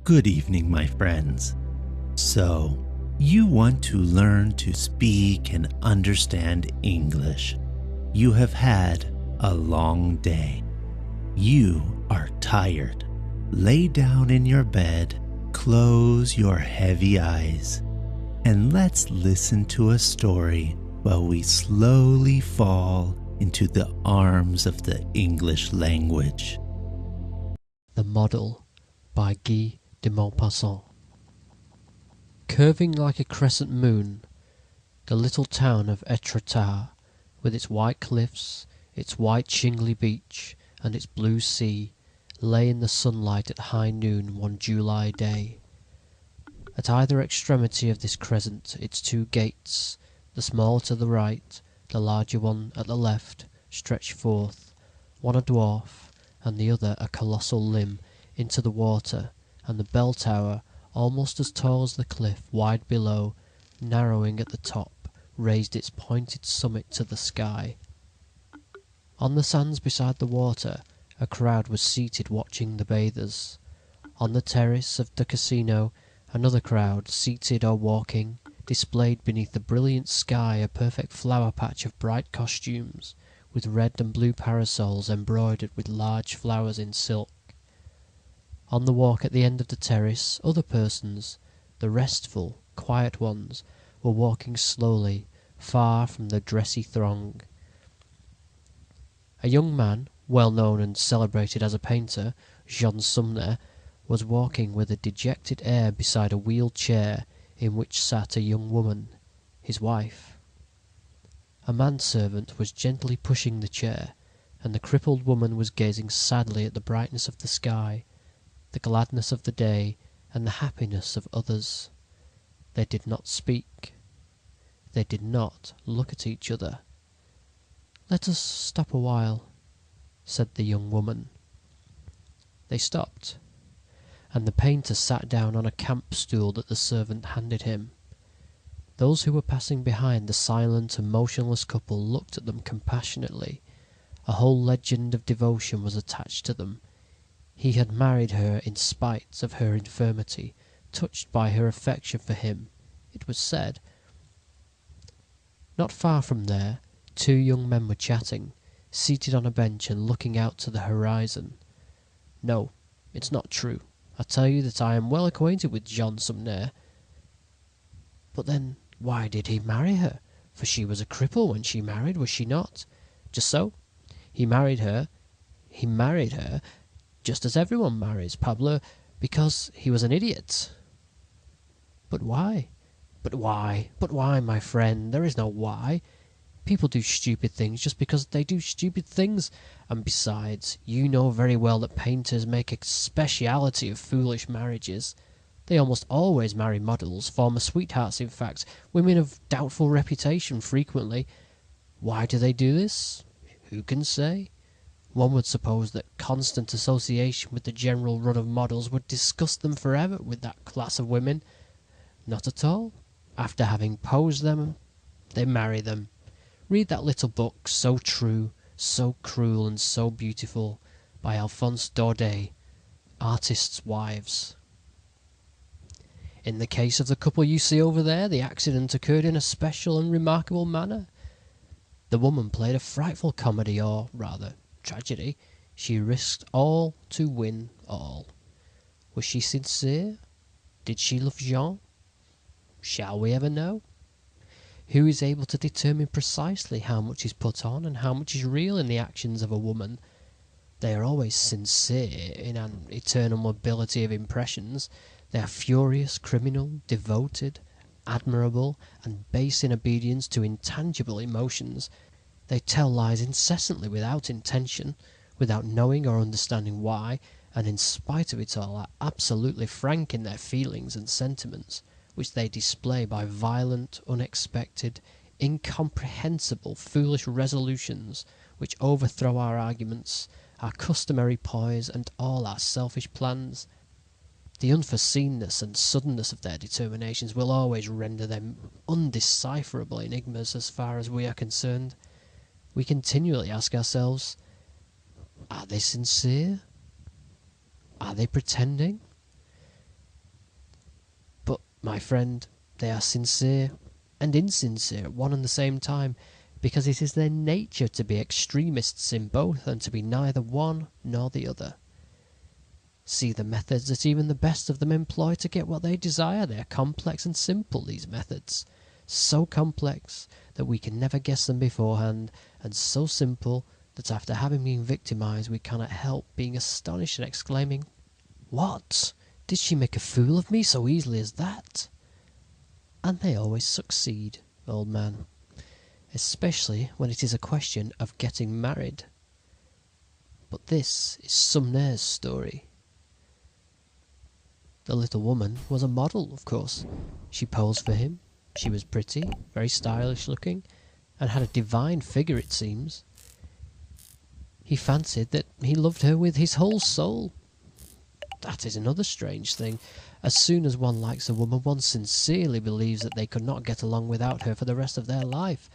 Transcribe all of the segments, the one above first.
Good evening, my friends. So, you want to learn to speak and understand English. You have had a long day. You are tired. Lay down in your bed, close your heavy eyes, and let's listen to a story while we slowly fall into the arms of the English language. The Model by Guy de Maupassant. Curving like a crescent moon, the little town of Etretat, with its white cliffs, its white shingly beach, and its blue sea, lay in the sunlight at high noon one July day. At either extremity of this crescent its two gates, the smaller to the right, the larger one at the left, stretched forth, one a dwarf, and the other a colossal limb, into the water, and the bell tower, almost as tall as the cliff, wide below, narrowing at the top, raised its pointed summit to the sky. On the sands beside the water, a crowd was seated watching the bathers. On the terrace of the casino, another crowd, seated or walking, displayed beneath the brilliant sky a perfect flower patch of bright costumes, with red and blue parasols embroidered with large flowers in silk. On the walk at the end of the terrace, other persons, the restful, quiet ones, were walking slowly, far from the dressy throng. A young man, well known and celebrated as a painter, Jean Sumner, was walking with a dejected air beside a wheeled chair in which sat a young woman, his wife. A manservant was gently pushing the chair, and the crippled woman was gazing sadly at the brightness of the sky, the gladness of the day, and the happiness of others. They did not speak. They did not look at each other. "Let us stop a while," said the young woman. They stopped, and the painter sat down on a camp stool that the servant handed him. Those who were passing behind the silent and motionless couple looked at them compassionately. A whole legend of devotion was attached to them. He had married her in spite of her infirmity, touched by her affection for him, it was said. Not far from there, two young men were chatting, seated on a bench and looking out to the horizon. "No, it's not true. I tell you that I am well acquainted with Jean Sumner." "But then, why did he marry her? For she was a cripple when she married, was she not?" "Just so. He married her, just as everyone marries, Pablo, because he was an idiot." "But why? But why, my friend? There is no why. People do stupid things just because they do stupid things. And besides, you know very well that painters make a speciality of foolish marriages. They almost always marry models, former sweethearts in fact, women of doubtful reputation frequently. Why do they do this? Who can say? One would suppose that constant association with the general run of models would disgust them forever with that class of women. Not at all. After having posed them, they marry them. Read that little book, so true, so cruel, and so beautiful, by Alphonse Daudet, Artists' Wives. In the case of the couple you see over there, the accident occurred in a special and remarkable manner. The woman played a frightful comedy, or rather tragedy. She risked all to win all. Was she sincere? Did she love Jean? Shall we ever know? Who is able to determine precisely how much is put on and how much is real in the actions of a woman? They are always sincere in an eternal mobility of impressions. They are furious, criminal, devoted, admirable, and base in obedience to intangible emotions. They tell lies incessantly without intention, without knowing or understanding why, and in spite of it all are absolutely frank in their feelings and sentiments, which they display by violent, unexpected, incomprehensible, foolish resolutions, which overthrow our arguments, our customary poise, and all our selfish plans. The unforeseeness and suddenness of their determinations will always render them undecipherable enigmas as far as we are concerned. We continually ask ourselves, are they sincere? Are they pretending? My friend, they are sincere and insincere at one and the same time, because it is their nature to be extremists in both and to be neither one nor the other. See the methods that even the best of them employ to get what they desire. They are complex and simple, these methods. So complex that we can never guess them beforehand, and so simple that after having been victimized we cannot help being astonished and exclaiming, "What? Did she make a fool of me so easily as that?" And they always succeed, old man. Especially when it is a question of getting married. But this is Sumner's story. The little woman was a model, of course. She posed for him. She was pretty, very stylish looking, and had a divine figure, it seems. He fancied that he loved her with his whole soul. That is another strange thing. As soon as one likes a woman, one sincerely believes that they could not get along without her for the rest of their life.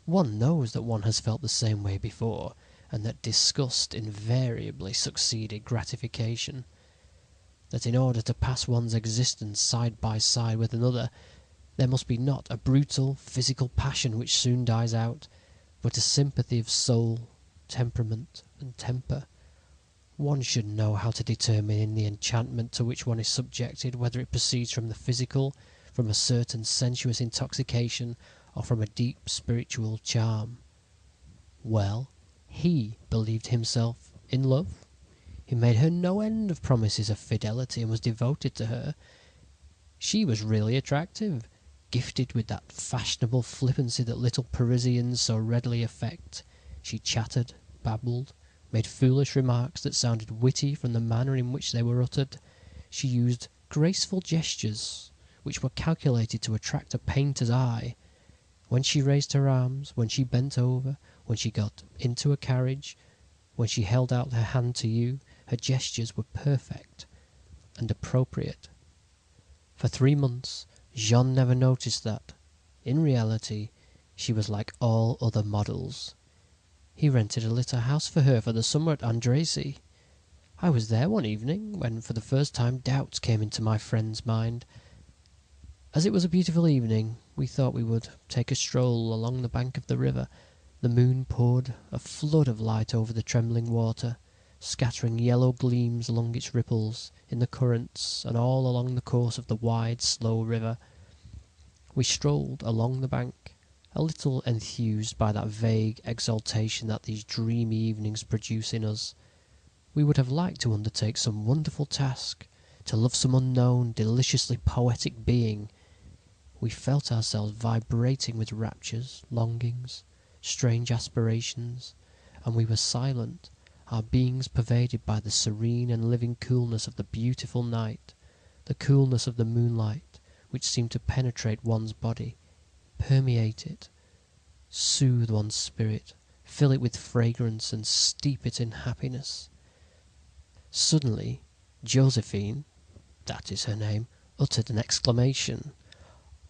One knows that one has felt the same way before, and that disgust invariably succeeded gratification. That in order to pass one's existence side by side with another, there must be not a brutal physical passion which soon dies out, but a sympathy of soul, temperament, and temper. One should know how to determine in the enchantment to which one is subjected whether it proceeds from the physical, from a certain sensuous intoxication, or from a deep spiritual charm. Well, he believed himself in love. He made her no end of promises of fidelity and was devoted to her. She was really attractive, gifted with that fashionable flippancy that little Parisians so readily affect. She chattered, babbled, made foolish remarks that sounded witty from the manner in which they were uttered. She used graceful gestures which were calculated to attract a painter's eye. When she raised her arms, when she bent over, when she got into a carriage, when she held out her hand to you, her gestures were perfect and appropriate. For 3 months, Jean never noticed that, in reality, she was like all other models. He rented a little house for her for the summer at Andrézy. I was there one evening when for the first time doubts came into my friend's mind. As it was a beautiful evening, we thought we would take a stroll along the bank of the river. The moon poured a flood of light over the trembling water, scattering yellow gleams along its ripples, in the currents, and all along the course of the wide, slow river. We strolled along the bank, a little enthused by that vague exaltation that these dreamy evenings produce in us. We would have liked to undertake some wonderful task, to love some unknown, deliciously poetic being. We felt ourselves vibrating with raptures, longings, strange aspirations, and we were silent, our beings pervaded by the serene and living coolness of the beautiful night, the coolness of the moonlight, which seemed to penetrate one's body, permeate it, soothe one's spirit, fill it with fragrance, and steep it in happiness. Suddenly, Josephine, that is her name, uttered an exclamation.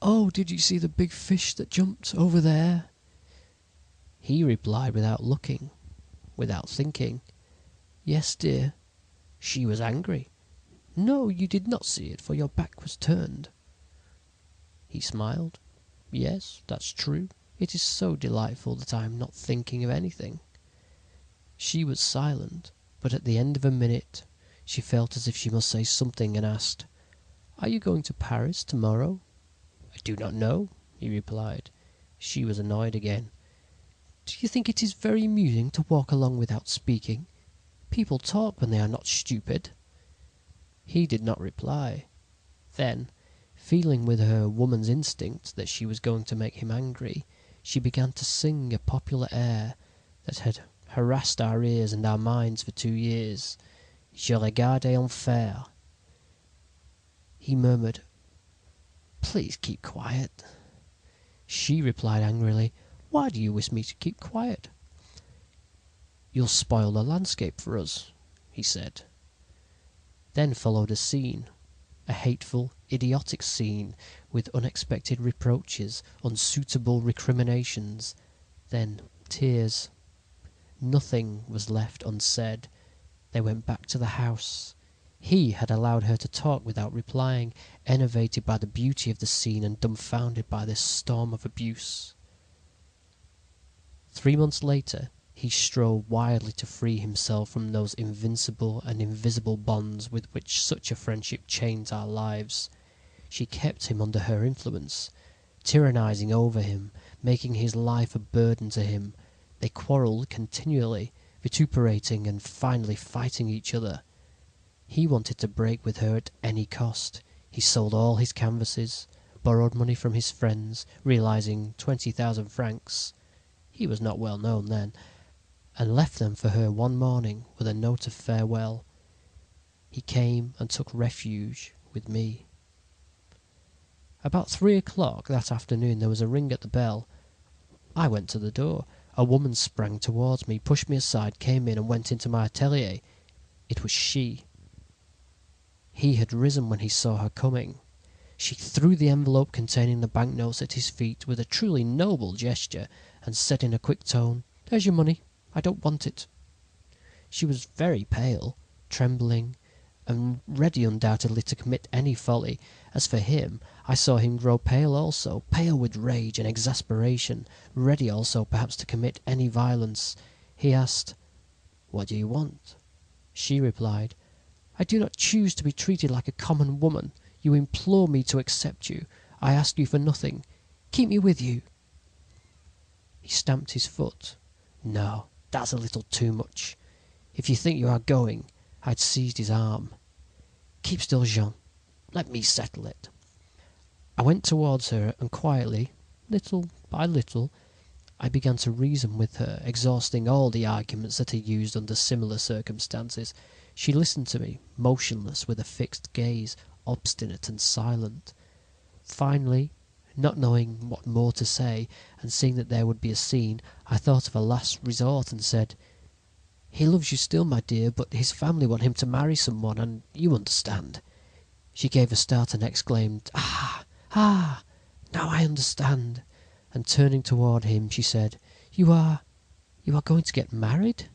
"Oh, did you see the big fish that jumped over there?" He replied without looking, without thinking, "Yes, dear." She was angry. "No, you did not see it, for your back was turned." He smiled. "Yes, that's true. It is so delightful that I am not thinking of anything." She was silent, but at the end of a minute she felt as if she must say something and asked, "Are you going to Paris tomorrow?" "I do not know," he replied. She was annoyed again. "Do you think it is very amusing to walk along without speaking? People talk when they are not stupid." He did not reply. Then, feeling with her woman's instinct that she was going to make him angry, she began to sing a popular air that had harassed our ears and our minds for 2 years. Je regarde en fer. He murmured, "Please keep quiet." She replied angrily, "Why do you wish me to keep quiet?" "You'll spoil the landscape for us," he said. Then followed a scene, a hateful, idiotic scene, with unexpected reproaches, unsuitable recriminations, then tears. Nothing was left unsaid. They went back to the house. He had allowed her to talk without replying, enervated by the beauty of the scene and dumbfounded by this storm of abuse. 3 months later, he strove wildly to free himself from those invincible and invisible bonds with which such a friendship chains our lives. She kept him under her influence, tyrannizing over him, making his life a burden to him. They quarrelled continually, vituperating and finally fighting each other. He wanted to break with her at any cost. He sold all his canvases, borrowed money from his friends, realizing 20,000 francs. He was not well known then, and left them for her one morning with a note of farewell. He came and took refuge with me. About 3 o'clock that afternoon there was a ring at the bell. I went to the door. A woman sprang towards me, pushed me aside, came in and went into my atelier. It was she. He had risen when he saw her coming. She threw the envelope containing the banknotes at his feet with a truly noble gesture and said in a quick tone, "There's your money. I don't want it." She was very pale, trembling, and ready undoubtedly to commit any folly. As for him, I saw him grow pale also, pale with rage and exasperation, ready also perhaps to commit any violence. He asked, "What do you want?" She replied, "I do not choose to be treated like a common woman. You implore me to accept you. I ask you for nothing. Keep me with you." He stamped his foot. "No, that's a little too much. If you think you are going..." I'd seized his arm. "Keep still, Jean. Let me settle it." I went towards her and quietly, little by little, I began to reason with her, exhausting all the arguments that are used under similar circumstances. She listened to me, motionless, with a fixed gaze, obstinate and silent. Finally, not knowing what more to say, and seeing that there would be a scene, I thought of a last resort and said, "He loves you still, my dear, but his family want him to marry someone, and you understand." She gave a start and exclaimed, "Ah! Ah! Now I understand." And turning toward him, she said, You are going to get married?"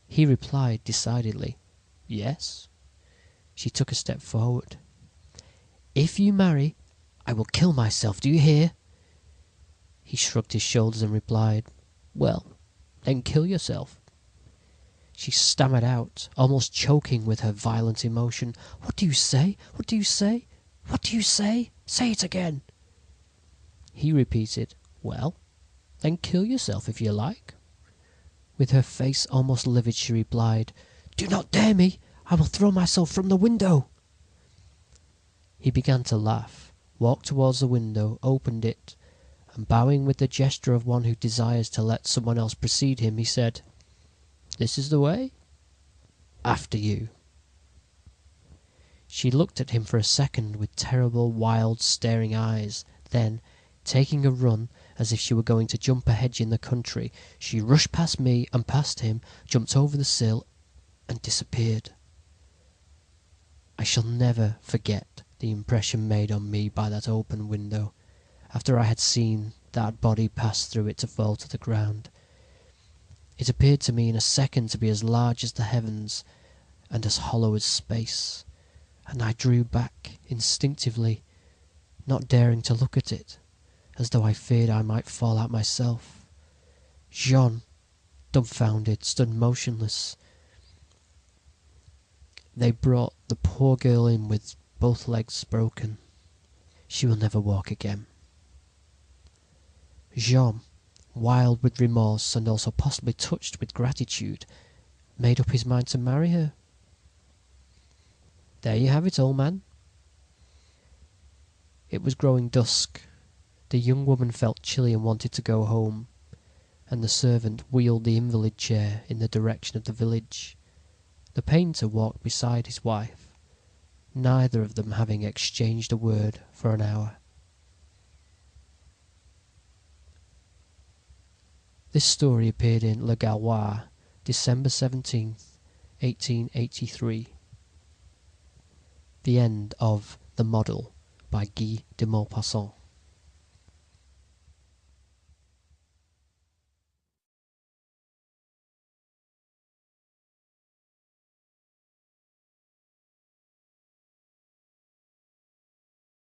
He replied decidedly, "Yes." She took a step forward. "If you marry, I will kill myself, do you hear?" He shrugged his shoulders and replied, "Well, then kill yourself." She stammered out, almost choking with her violent emotion, "What do you say? What do you say? What do you say? Say it again." He repeated, "Well, then kill yourself if you like." With her face almost livid, she replied, "Do not dare me! I will throw myself from the window." He began to laugh, walked towards the window, opened it, and bowing with the gesture of one who desires to let someone else precede him, he said, "This is the way. After you." She looked at him for a second with terrible, wild, staring eyes. Then, taking a run, as if she were going to jump a hedge in the country, she rushed past me and past him, jumped over the sill, and disappeared. I shall never forget the impression made on me by that open window, after I had seen that body pass through it to fall to the ground. It appeared to me in a second to be as large as the heavens and as hollow as space, and I drew back instinctively, not daring to look at it, as though I feared I might fall out myself. Jean, dumbfounded, stood motionless. They brought the poor girl in with both legs broken. She will never walk again. Jean, wild with remorse and also possibly touched with gratitude, made up his mind to marry her. There you have it, old man. It was growing dusk. The young woman felt chilly and wanted to go home, and the servant wheeled the invalid chair in the direction of the village. The painter walked beside his wife, neither of them having exchanged a word for an hour. This story appeared in Le Gaulois, December 17th, 1883. The end of The Model by Guy de Maupassant.